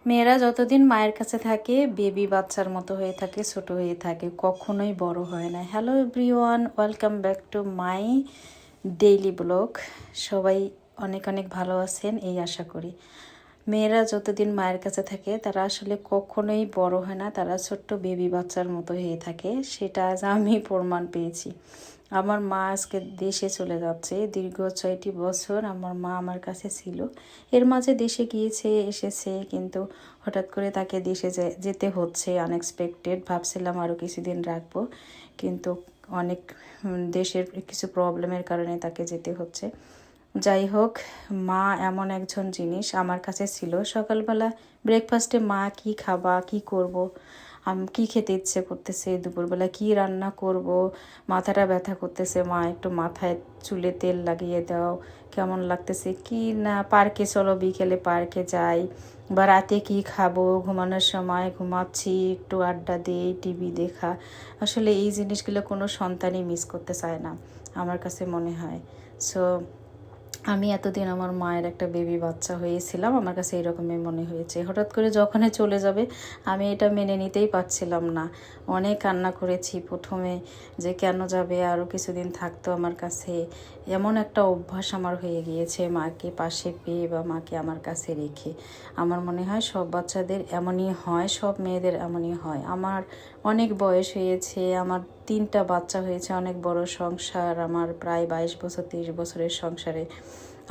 মেয়েরা যতদিন মায়ের কাছে থাকে বেবি বাচ্চার মতো হয়ে থাকে, ছোট হয়ে থাকে, কখনোই বড় হয় না। Hello everyone, welcome back to my daily blog. সবাই অনেক অনেক ভালো আছেন এই আশা করি। মেয়েরা যতদিন মায়ের কাছে থাকে তারা আসলে কখনোই বড় হয় না, তারা ছোট্ট বেবি বাচ্চার মতো হয়ে থাকে। সেটা আজ আমি প্রমাণ পেয়েছি। আমার মা আজকে দেশে চলে যাচ্ছে। দীর্ঘ 6টি বছর আমার মা আমার কাছে ছিল। এর মাঝে দেশে গিয়েছে, এসেছে, কিন্তু হঠাৎ করে তাকে দেশে যেতে হচ্ছে আনএক্সপেক্টেড। ভাবছিলাম আরও কিছুদিন রাখবো, কিন্তু অনেক দেশের কিছু প্রবলেমের কারণে তাকে যেতে হচ্ছে। যাই হোক, মা এমন একজন জিনিস আমার কাছে ছিল। সকালবেলা ব্রেকফাস্টে মা কি খাবা, কি করব, কি খেতে ইচ্ছে করতেছে, দুপুরবেলা কি রান্না করব, মাথাটা ব্যথা করতেছে, মা একটু মাথায় চুলে তেল লাগিয়ে দাও, কেমন লাগতেছে কি না, পার্কে চলো, বিকেলে পার্কে যাই, বা রাতে কি খাবো, ঘুমানোর সময় ঘুমাচ্ছি, একটু আড্ডা দিই, টিভি দেখা। আসলে এই জিনিসগুলো কোনো সন্তানই মিস করতে চায় না আমার কাছে মনে হয়। সো আমি এতদিন আমার মায়ের একটা বেবি বাচ্চা হয়েছিলাম, আমার কাছে এরকমই মনে হয়েছে। হঠাৎ করে যখনই চলে যাবে আমি এটা মেনে নিতেই পারছিলাম না। অনেক কান্না করেছি প্রথমে, যে কেন যাবে, আরও কিছুদিন থাকতো আমার কাছে। এমন একটা অভ্যাস আমার হয়ে গিয়েছে মাকে পাশে পেয়ে বা মাকে আমার কাছে রেখে। আমার মনে হয় সব বাচ্চাদের এমনই হয়, সব মেয়েদের এমনই হয়। আমার অনেক বয়স হয়েছে, আমার 3টা বাচ্চা হয়েছে, অনেক বড় সংসার আমার, প্রায় 22 বছর 23 বছরের সংসারে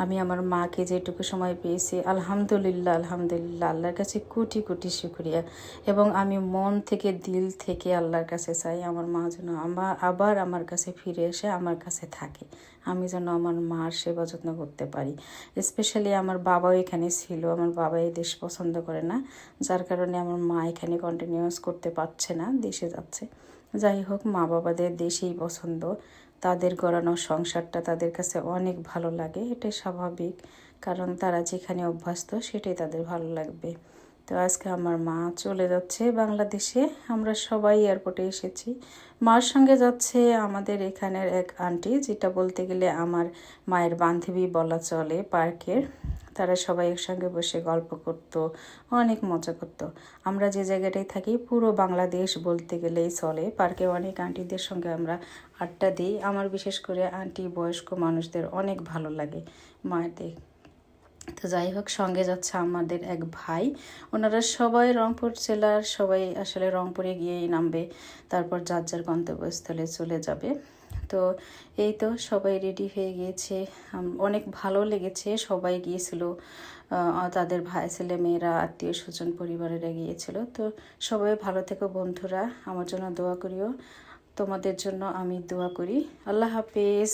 আমি আমার মাকে যেটুকু সময় পেয়েছি, আলহামদুলিল্লাহ আলহামদুলিল্লাহ, আল্লাহর কাছে কোটি কোটি শুকরিয়া। এবং আমি মন থেকে দিল থেকে আল্লাহর কাছে চাই আমার মা যেন আবার আমার কাছে ফিরে এসে আমার কাছে থাকে, আমি যেন আমার মার সেবা যত্ন করতে পারি। স্পেশালি আমার বাবাও এখানে ছিল, আমার বাবা এই দেশ পছন্দ করে না, যার কারণে আমার মা এখানে কন্টিনিউয়াস করতে পারছে না, দেশে যাচ্ছে। যাই হোক, মা বাবাদের দেশেই পছন্দ, তাদের গড়ানো সংসারটা তাদের কাছে অনেক ভালো লাগে, এটাই স্বাভাবিক, কারণ তারা যেখানে অভ্যস্ত সেটাই তাদের ভালো লাগবে। তো আজকে আমার মা চলে যাচ্ছে বাংলাদেশে, আমরা সবাই এয়ারপোর্টে এসেছি। মার সঙ্গে যাচ্ছে আমাদের এখানের এক আন্টি, যেটা বলতে গেলে আমার মায়ের বান্ধবী বলা চলে পার্কের। তারা সবাই একসঙ্গে বসে গল্প করত, অনেক মজা করত। আমরা যে জায়গাটায় থাকি পুরো বাংলাদেশ বলতে গেলেই চলে। পার্কে অনেক আন্টিদের সঙ্গে আমরা আড্ডা দিই। আমার বিশেষ করে আন্টি বয়স্ক মানুষদের অনেক ভালো লাগে মায়েদের। তো যাই হোক, সঙ্গে যাচ্ছে আমাদের এক ভাই। ওনারা সবাই রংপুর জেলার, সবাই আসলে রংপুরে গিয়েই নামবে, তারপর যার যার গন্তব্যস্থলে চলে যাবে। তো এই তো সবাই রেডি হয়ে গিয়েছে, অনেক ভালো লেগেছে। সবাই গিয়েছিল, তাদের ভাই ছেলে মেয়েরা, আত্মীয় স্বজন পরিবারেরা গিয়েছিল। তো সবাই ভালো থেকো বন্ধুরা, আমার জন্য দোয়া করিও, তোমাদের জন্য আমি দোয়া করি। আল্লাহ হাফেজ।